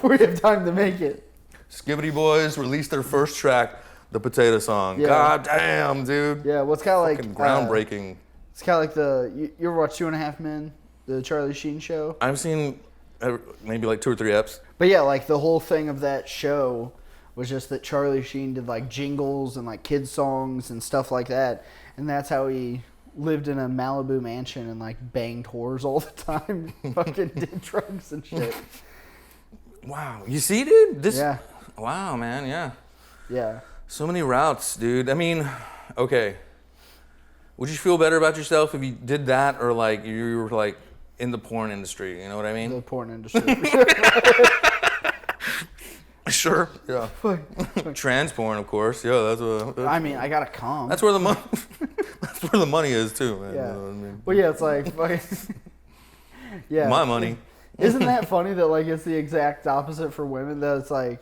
we have time to make it. Skibidi Boys released their first track, the potato song. Yeah. God damn, dude. Yeah, well, it's kind of like groundbreaking. It's kind of like you ever watch 2.5 Men, the Charlie Sheen show? I've seen maybe like 2 or 3 eps. But yeah, like the whole thing of that show was just that Charlie Sheen did like jingles and like kids songs and stuff like that, and that's how he lived in a Malibu mansion and like banged whores all the time, fucking did drugs and shit. Wow, you see, dude? Yeah. Wow, man, yeah. Yeah. So many routes, dude. I mean, okay. Would you feel better about yourself if you did that, or like you were like in the porn industry? You know what I mean? The porn industry. For sure. Sure. Yeah. Trans porn, of course. Yeah, that's I mean, I gotta come. That's where the money. That's where the money is too, man. Yeah. You know what I mean? Well, yeah, it's like, yeah. My money. Isn't that funny that like it's the exact opposite for women? That it's like,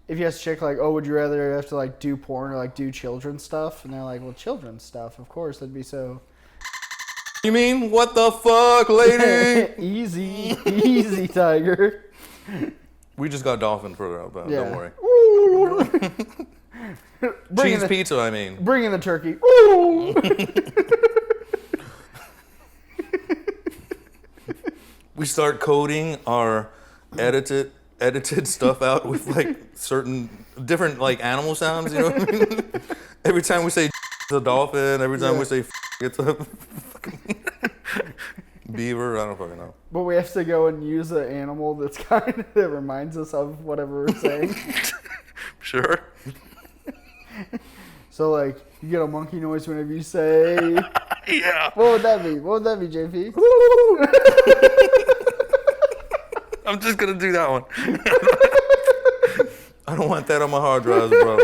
if you ask a chick like, oh, would you rather have to like do porn or like do children's stuff? And they're like, well, children's stuff, of course, that'd be so. You mean what the fuck, lady? Easy, tiger. We just got dolphin further out, Yeah. don't worry. Cheese pizza, I mean. Bring in the turkey. We start coding our edited stuff out with like certain different like animal sounds, you know what I mean? Every time we say it's a dolphin, every time we say it's a fucking beaver, I don't fucking know. But we have to go and use an animal that's kind of that reminds us of whatever we're saying. Sure. So like you get a monkey noise whenever you say. Yeah. What would that be? What would that be, JP? I'm just gonna do that one. I don't want that on my hard drives, bro.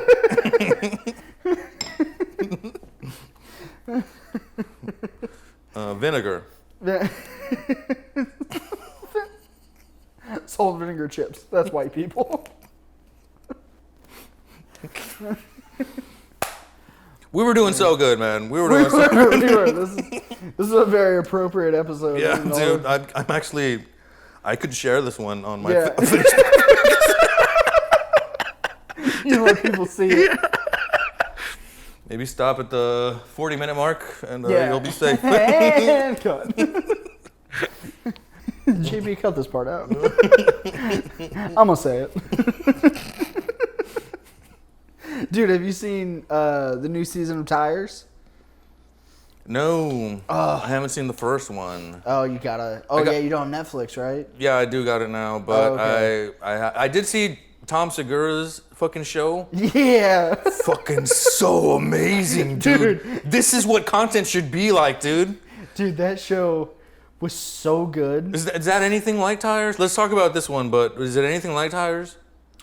Vinegar. Salt vinegar chips. That's white people. We were doing so good, man. We were doing so good. We were. This is a very appropriate episode. Yeah, dude. I'm actually. I could share this one on my Facebook. You know, let people see it. Yeah. Maybe stop at the 40-minute mark, and you'll be safe. And cut. JB, cut this part out. I'm gonna say it. Dude, have you seen the new season of Tires? No, I haven't seen the first one. Oh, you gotta. Oh, yeah, you don't have Netflix, right? Yeah, I do got it now, but okay. I did see Tom Segura's fucking show. Yeah. Fucking so amazing, dude. This is what content should be like, dude. Dude, that show was so good. Is that anything like Tires? Let's talk about this one, but is it anything like Tires?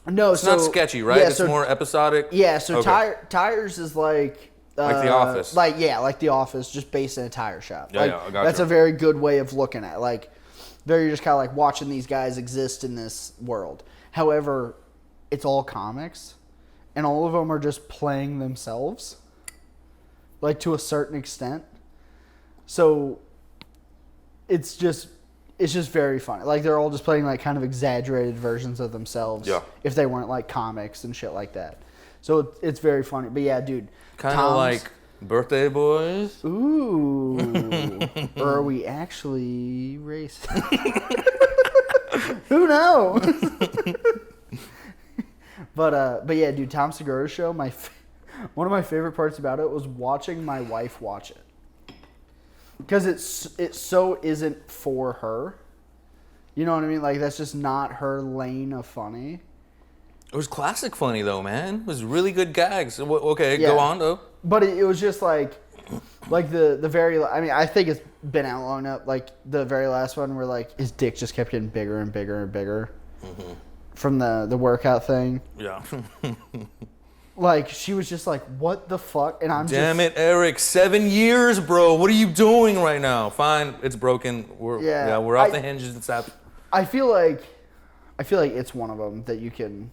No, it's not sketchy, right? Yeah, it's more episodic. Yeah, so okay. Tires is like The Office. Like The Office, just based in a tire shop. Yeah, like, yeah, I got that's you. a very good way of looking at it. Like, very just kind of like watching these guys exist in this world. However, it's all comics, and all of them are just playing themselves, like to a certain extent. So it's just very funny. Like they're all just playing like kind of exaggerated versions of themselves. Yeah. If they weren't like comics and shit like that. So it's very funny. But yeah, dude. Kind of like Birthday Boys. Ooh. Or are we actually racist? Who knows? But yeah, dude, Tom Segura's show, one of my favorite parts about it was watching my wife watch it. Because it so isn't for her. You know what I mean? Like, that's just not her lane of funny. It was classic funny, though, man. It was really good gags. Okay, yeah. Go on, though. But it was just like the very... I mean, I think it's been out long enough. Like, the very last one where, like, his dick just kept getting bigger and bigger and bigger. Mm-hmm. From the workout thing. Yeah. Like, she was just like, what the fuck? And I'm Damn it, Eric. 7 years, bro. What are you doing right now? Fine, it's broken. We're off the hinges and stuff. I feel like it's one of them that you can...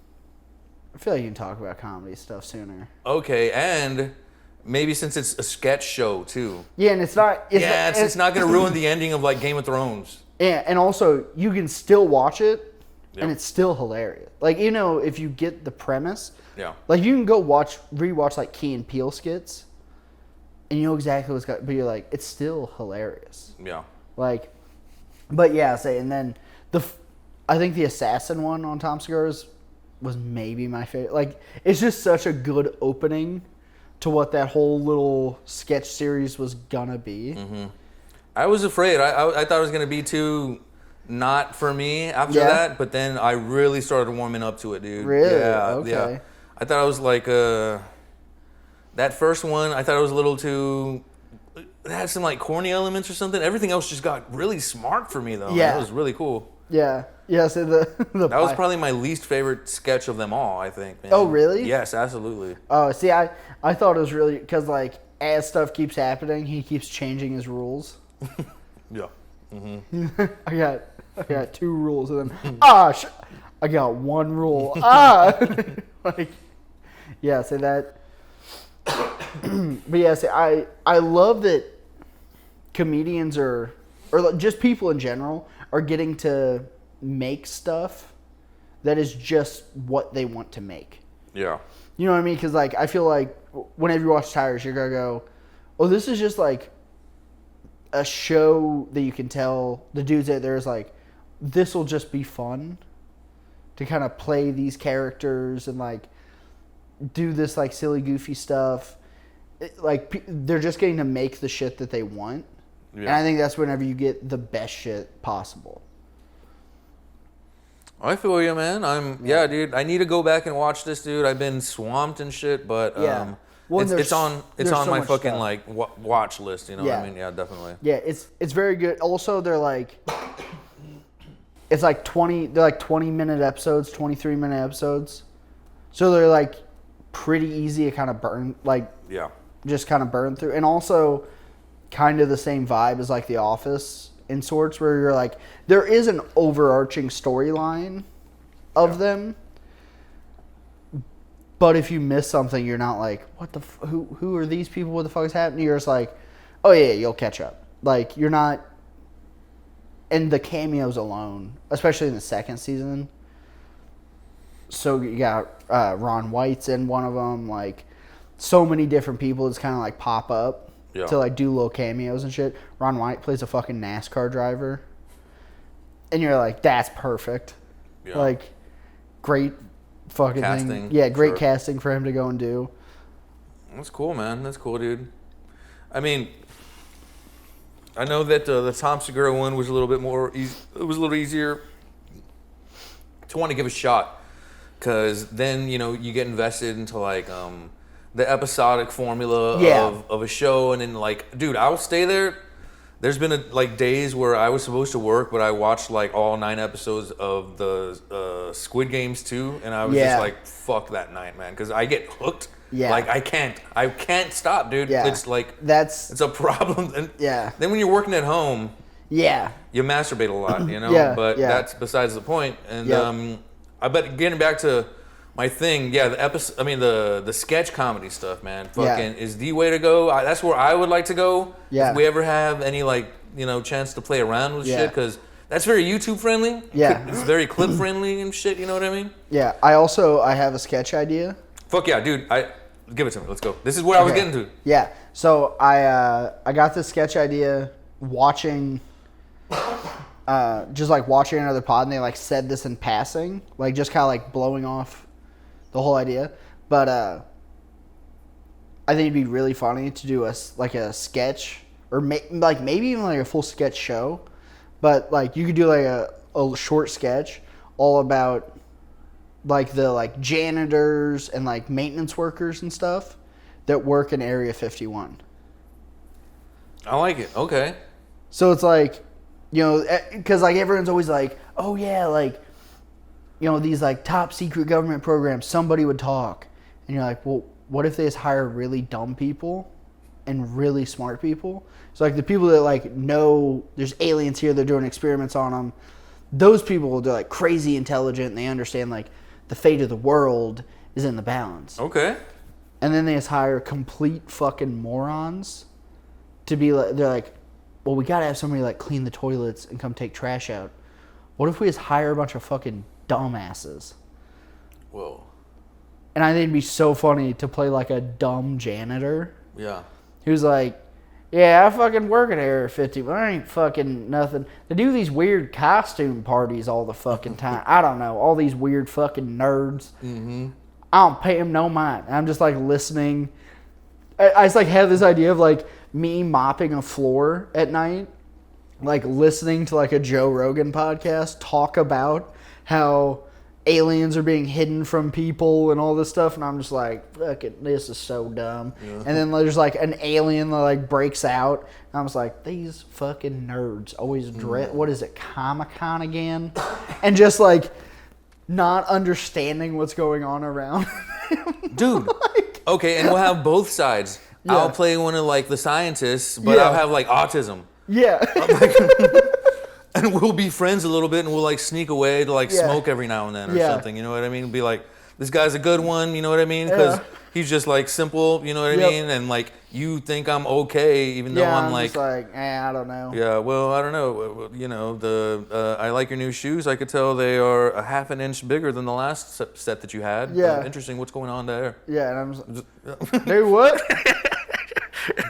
I feel like you can talk about comedy stuff sooner. Okay, and maybe since it's a sketch show, too. Yeah, and it's not... It's not going to ruin the ending of, like, Game of Thrones. Yeah, and also, you can still watch it, Yep. and it's still hilarious. Like, you know, if you get the premise... Yeah. Like, you can go rewatch, like, Key and Peele skits, and you know exactly what's got... But you're like, it's still hilarious. Yeah. Like, but yeah, and then I think the assassin one on Tom Segura's was maybe my favorite. Like, it's just such a good opening to what that whole little sketch series was gonna be. Mm-hmm. I was afraid. I thought it was gonna be too not for me after that, but then I really started warming up to it, dude. Really? Yeah. Okay. Yeah. I thought I was like that first one. I thought it was a little too. It had some like corny elements or something. Everything else just got really smart for me though. Yeah. It was really cool. Yeah. Yeah. So that was probably my least favorite sketch of them all. I think. Man. Oh really? Yes, absolutely. Oh, see, I thought it was really because like as stuff keeps happening, he keeps changing his rules. Yeah. Mm-hmm. I got 2 rules, and then I got 1 rule. Like, yeah. So that. But yeah, see, I love that comedians or just people in general are getting to make stuff that is just what they want to make. Yeah. You know what I mean? Because like I feel like whenever you watch Tires, you're gonna go, "Oh, this is just like a show that you can tell the dudes that there's like, this will just be fun to kind of play these characters and like do this like silly goofy stuff." Like they're just getting to make the shit that they want. Yeah. And I think that's whenever you get the best shit possible. I feel you, man. Yeah, dude. I need to go back and watch this, dude. I've been swamped and shit, but yeah. Well, it's on so my fucking stuff. Like watch list. You know what I mean? Yeah, definitely. Yeah, it's very good. Also, they're like, it's like 20. They're like 20-minute episodes, 23-minute episodes. So they're like pretty easy to kind of burn, like just kind of burn through, and also kind of the same vibe as like The Office in sorts, where you're like, there is an overarching storyline of them, but if you miss something, you're not like, what the who are these people? What the fuck is happening? You're just like, oh yeah, you'll catch up. Like you're not, and the cameos alone, especially in the second season. So you got Ron White's in one of them, like so many different people just kind of like pop up to like do little cameos and shit. Ron White plays a fucking NASCAR driver, and you're like, that's perfect. Yeah. Like, great fucking casting thing. Yeah, great casting for him to go and do. That's cool, man. That's cool, dude. I mean, I know that the Tom Segura one was a little bit more easy. It was a little easier to want to give a shot, because then you get invested into like the episodic formula of a show, and then like, dude, I'll stay there. There's been like days where I was supposed to work, but I watched like all 9 episodes of the Squid Games too, and I was just like, fuck that night, man, because I get hooked. Yeah. Like I can't stop, dude. Yeah. It's like it's a problem. And then when you're working at home, you masturbate a lot, But that's besides the point. And I bet getting back to my thing, the sketch comedy stuff, man, fucking is the way to go. That's where I would like to go. Yeah. If we ever have any chance to play around with shit, because that's very YouTube friendly. Yeah. It's very clip friendly and shit. You know what I mean? Yeah. I have a sketch idea. Fuck yeah, dude. Give it to me. Let's go. This is where I was getting to. Yeah. So I got this sketch idea watching. Just like watching another pod, and they like said this in passing, like just kind of like blowing off the whole idea. But I think it'd be really funny to do a sketch, or maybe even like a full sketch show. But like you could do like a short sketch all about like the like janitors and like maintenance workers and stuff that work in Area 51. I like it. Okay. So it's like, because like everyone's always like, oh yeah, like, these like top secret government programs, somebody would talk. And And you're like, well, what if they just hire really dumb people and really smart people? So like the people that like know there's aliens here, they're doing experiments on them. Those people, they're like crazy intelligent and they understand like the fate of the world is in the balance. Okay. And then they just hire complete fucking morons to be like, they're like, well, we gotta have somebody like clean the toilets and come take trash out. What if we just hire a bunch of fucking dumbasses? Whoa. And I think it'd be so funny to play like a dumb janitor. Yeah. He was like, yeah, I fucking work at Area 50, but I ain't fucking nothing. They do these weird costume parties all the fucking time. I don't know, all these weird fucking nerds. Mm-hmm. I don't pay them no mind. I'm just like listening. I just like have this idea of like me mopping a floor at night, like listening to like a Joe Rogan podcast talk about how aliens are being hidden from people and all this stuff, and I'm just like, fuck it, this is so dumb. Yeah. And then there's like an alien that like breaks out, and I'm just like, these fucking nerds always dread. What is it, Comic-Con again? And just like not understanding what's going on around. Dude. Like, okay, and we'll have both sides. Yeah. I'll play one of like the scientists, but I'll have like autism. Yeah. And we'll be friends a little bit, and we'll like sneak away to like smoke every now and then or something. You know what I mean? Be like, this guy's a good one. You know what I mean? Because he's just like simple. You know what I mean? And like you think I'm okay, even though I'm like, just like, I don't know. Yeah, well, I don't know. You know, I like your new shoes. I could tell they are a half an inch bigger than the last set that you had. Yeah. Interesting. What's going on there? Yeah, and I'm just like, dude, what?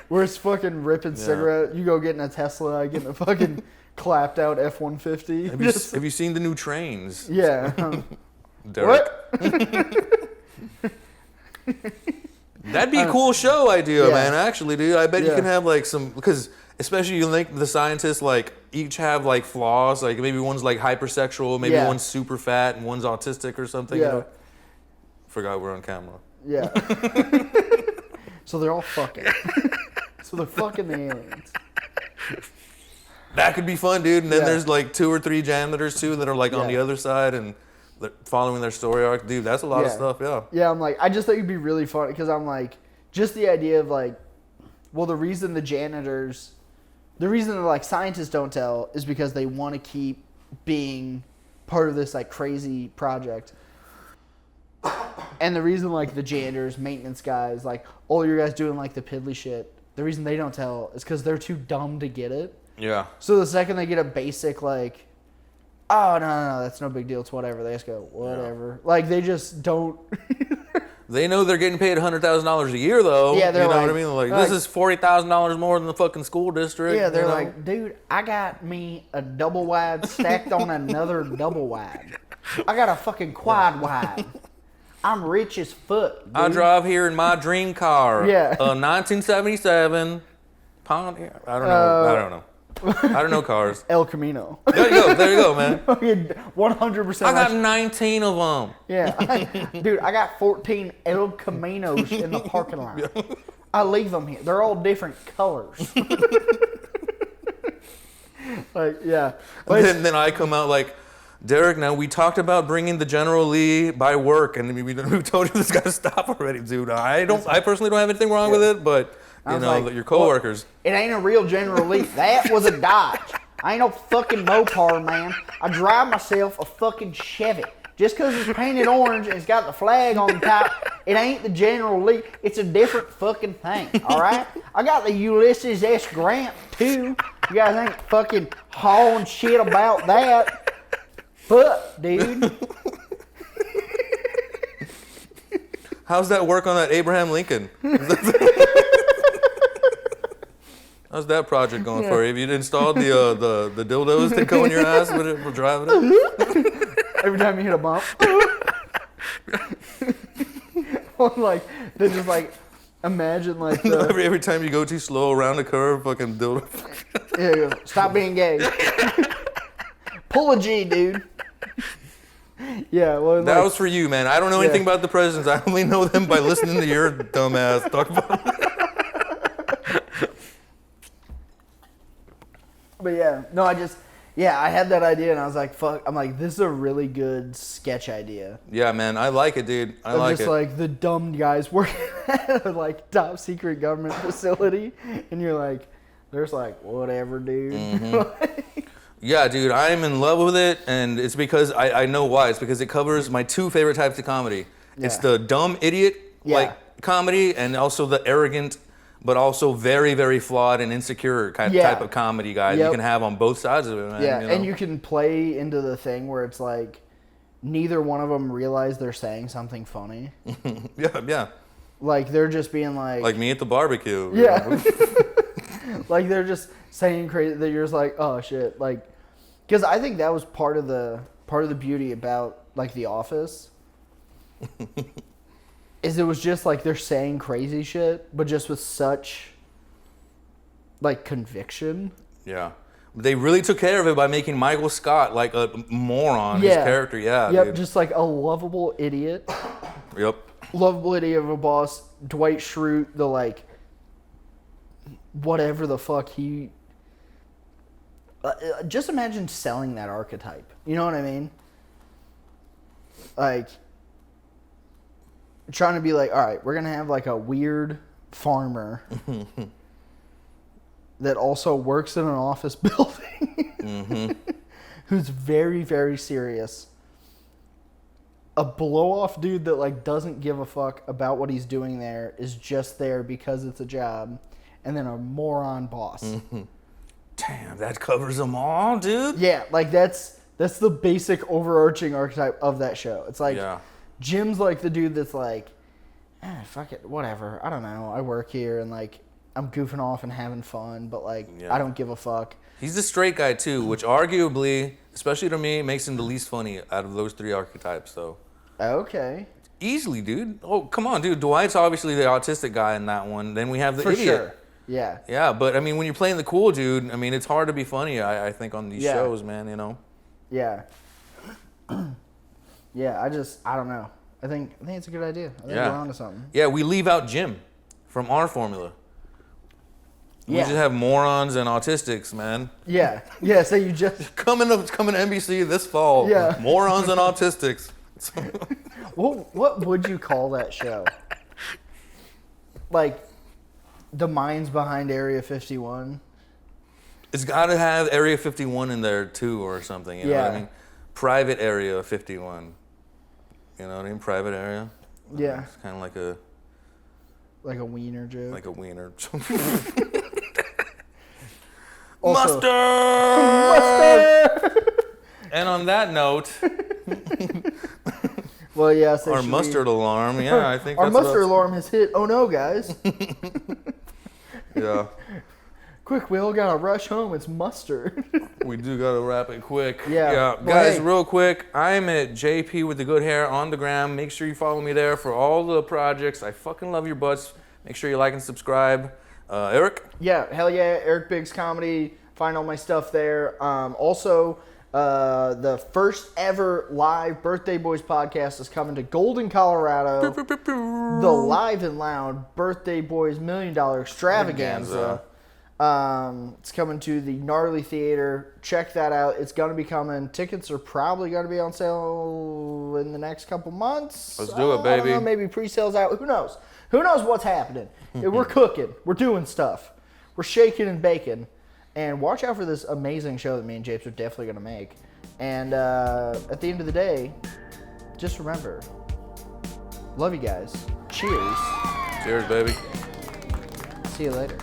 We're fucking ripping cigarette. You go getting a Tesla, I get a fucking clapped out F-150. Have you seen the new trains? Yeah. Derek. What? That'd be a cool show idea, man. Actually, dude, I bet you can have like some, because especially you think the scientists like each have like flaws. Like maybe one's like hypersexual, maybe one's super fat, and one's autistic or something. Yeah. You know? Forgot we're on camera. Yeah. So they're all fucking. So they're fucking the aliens. That could be fun, dude. And then there's like 2 or 3 janitors too that are like on the other side and they're following their story arc. Dude, that's a lot of stuff, Yeah, I'm like, I just think it'd be really fun because I'm like, just the idea of like, well, the reason that like scientists don't tell is because they want to keep being part of this like crazy project. And the reason like the janitors, maintenance guys, like all your guys doing like the piddly shit, the reason they don't tell is because they're too dumb to get it. Yeah. So the second they get a basic like, oh no, that's no big deal, it's whatever, they just go, whatever. Yeah. Like they just don't. They know they're getting paid $100,000 a year though. Yeah, they're you know like, what I mean? Like this is $40,000 more than the fucking school district. Yeah, they're like, dude, I got me a double wide stacked on another double wide. I got a fucking quad wide. I'm rich as fuck, dude. I drive here in my dream car. Yeah. 1977 Pontiac. I don't know. I don't know cars. El Camino. There you go, man. 100%. I got 19 of them. Yeah. Dude, I got 14 El Caminos in the parking lot. I leave them here. They're all different colors. Like, yeah. And then I come out like, Derek, now we talked about bringing the General Lee by work, and we told you this got to stop already, dude. I personally don't have anything wrong with it, but you know, like, your coworkers. Well, it ain't a real General Lee. That was a Dodge. I ain't no fucking Mopar, man. I drive myself a fucking Chevy. Just because it's painted orange and it's got the flag on the top, it ain't the General Lee. It's a different fucking thing, all right? I got the Ulysses S. Grant, too. You guys ain't fucking hauling shit about that. Fuck, dude. How's that work on that Abraham Lincoln? How's that project going for you? Have you installed the dildos that go in your ass for driving it? Every time you hit a bump. Or like, they just like, imagine like the... every time you go too slow around a curve, fucking dildo. Yeah, stop being gay. Pull a G, dude. Yeah, well, that was for you, man. I don't know anything about the presidents. I only know them by listening to your dumb ass talk about them. But yeah, no, Yeah, I had that idea and I was like, fuck. I'm like, this is a really good sketch idea. Yeah, man, I like it, dude. I like just it. like the dumb guys working at a like top secret government facility, and you're like, there's like whatever, dude. Yeah, dude, I'm in love with it, and it's because I know why. It's because it covers my two favorite types of comedy. Yeah. It's the dumb idiot like comedy, and also the arrogant, but also very, very flawed and insecure type of comedy guy you can have on both sides of it, man. Yeah, you know? and you can play into the thing where it's like neither one of them realize they're saying something funny. Yeah. Like they're just being like me at the barbecue. Yeah. Like they're just saying crazy that you're just like, oh shit, like, because I think that was part of the beauty about like The Office. Is it was just like they're saying crazy shit, but just with such like conviction. Yeah. They really took care of it by making Michael Scott like a moron, his character. Yeah. Yep, dude. just like a lovable idiot. Yep. Lovable idiot of a boss. Dwight Schrute, the like whatever the fuck he. Just imagine selling that archetype. You know what I mean? Like, trying to be like, all right, we're going to have like a weird farmer that also works in an office building who's very, very serious. A blow-off dude that like doesn't give a fuck about what he's doing there, is just there because it's a job. And then a moron boss. Damn, that covers them all, dude. Yeah, like that's the basic overarching archetype of that show. It's like Jim's like the dude that's like, fuck it, whatever. I don't know. I work here and like I'm goofing off and having fun, but like I don't give a fuck. He's the straight guy too, which arguably, especially to me, makes him the least funny out of those three archetypes. Though. Okay. Easily, dude. Oh, come on, dude. Dwight's obviously the autistic guy in that one. Then we have the idiot. Sure. Yeah. Yeah, but I mean, when you're playing the cool dude, I mean, it's hard to be funny. I think on these shows, man. You know. Yeah. Yeah. I don't know. I think it's a good idea. I think we're onto something. Yeah, we leave out Jim from our formula. We just have morons and autistics, man. Yeah. Yeah. So you just coming to NBC this fall. Yeah. Morons and autistics. What would you call that show? Like, the minds behind Area 51? It's got to have Area 51 in there, too, or something. You know what I mean? Private Area 51. You know what I mean? Private area. Yeah. It's kind of like a... Like a wiener joke. Like a wiener. Also, Mustard! And on that note... Well, yeah. So our mustard alarm. Yeah, I think our mustard alarm has hit. Oh no, guys! Yeah. Quick, we all gotta rush home. It's mustard. We do gotta wrap it quick. Yeah. Well, guys, real quick. I'm at JP with the good hair on the gram. Make sure you follow me there for all the projects. I fucking love your butts. Make sure you like and subscribe. Eric? Yeah, hell yeah. Eric Biggs Comedy. Find all my stuff there. Also. The first ever live Birthday Boys podcast is coming to Golden, Colorado. The Live and Loud Birthday Boys $1 Million Extravaganza. It's coming to the Gnarly Theater. Check that out. It's going to be coming. Tickets are probably going to be on sale in the next couple months. Let's do it, baby. I don't know, maybe pre-sales out. Who knows? Who knows what's happening? We're cooking. We're doing stuff. We're shaking and baking. And watch out for this amazing show that me and Japes are definitely going to make. And at the end of the day, just remember, love you guys. Cheers. Cheers, baby. See you later.